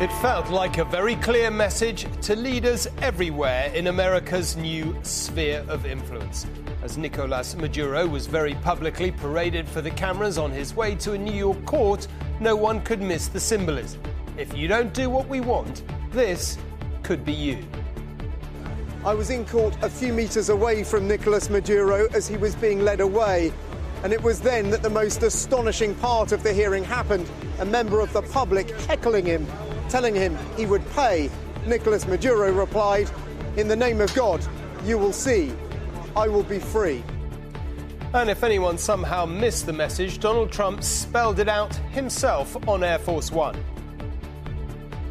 It felt like a very clear message to leaders everywhere in America's new sphere of influence. As Nicolas Maduro was very publicly paraded for the cameras on his way to a New York court, no one could miss the symbolism. If you don't do what we want, this could be you. I was in court a few metres away from Nicolas Maduro as he was being led away. And it was then that the most astonishing part of the hearing happened. A member of the public heckling him, telling him he would pay. Nicolas Maduro replied, "In the name of God, you will see. I will be free." And if anyone somehow missed the message, Donald Trump spelled it out himself on Air Force One.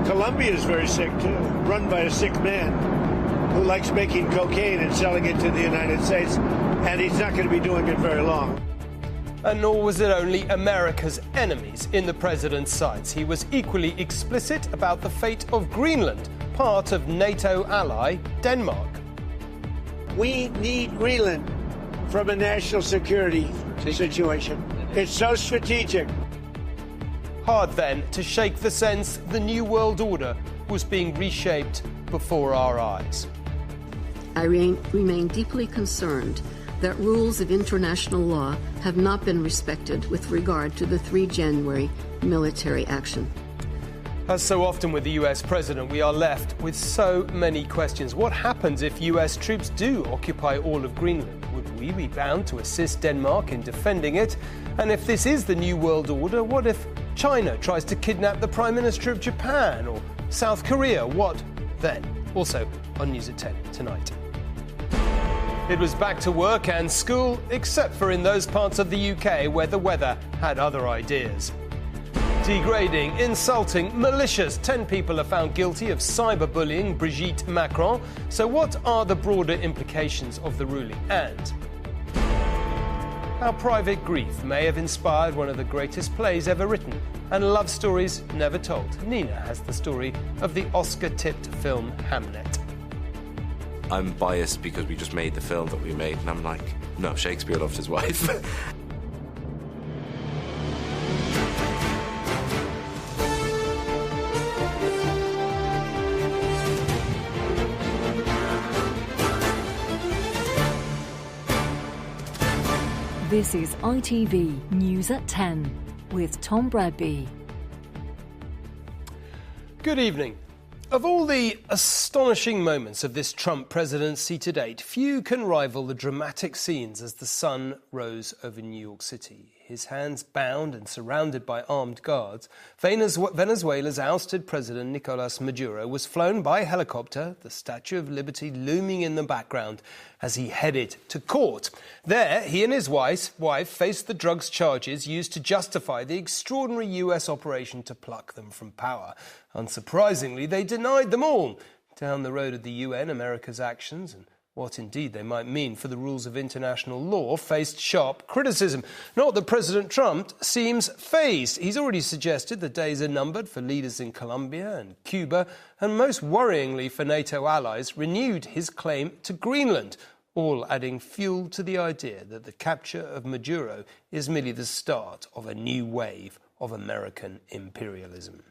Colombia is very sick, too, run by a sick man who likes making cocaine and selling it to the United States, and he's not going to be doing it very long. And nor was it only America's enemies in the president's sights. He was equally explicit about the fate of Greenland, part of NATO ally Denmark. We need Greenland from a national security situation. It's so strategic. Hard then to shake the sense the New World Order was being reshaped before our eyes. I remain deeply concerned that rules of international law have not been respected with regard to the 3 January military action. As so often with the US president, we are left with so many questions. What happens if US troops do occupy all of Greenland? Would we be bound to assist Denmark in defending it? And if this is the New World Order, what if China tries to kidnap the Prime Minister of Japan or South Korea? What then? Also on News at 10 tonight. It was back to work and school, except for in those parts of the UK where the weather had other ideas. Degrading, insulting, malicious. 10 people are found guilty of cyberbullying Brigitte Macron. So what are the broader implications of the ruling? And how private grief may have inspired one of the greatest plays ever written and love stories never told. Nina has the story of the Oscar-tipped film Hamlet. I'm biased because we just made the film that we made, and I'm like, no, Shakespeare loved his wife. This is ITV News at 10 with Tom Bradby. Good evening. Of all the astonishing moments of this Trump presidency to date, few can rival the dramatic scenes as the sun rose over New York City. His hands bound and surrounded by armed guards, Venezuela's ousted president Nicolas Maduro was flown by helicopter, the Statue of Liberty looming in the background, as he headed to court. There, he and his wife faced the drugs charges used to justify the extraordinary US operation to pluck them from power. Unsurprisingly, they denied them all. Down the road of the UN, America's actions and what indeed they might mean for the rules of international law faced sharp criticism. Not that President Trump seems fazed. He's already suggested the days are numbered for leaders in Colombia and Cuba, and most worryingly for NATO allies, renewed his claim to Greenland, all adding fuel to the idea that the capture of Maduro is merely the start of a new wave of American imperialism.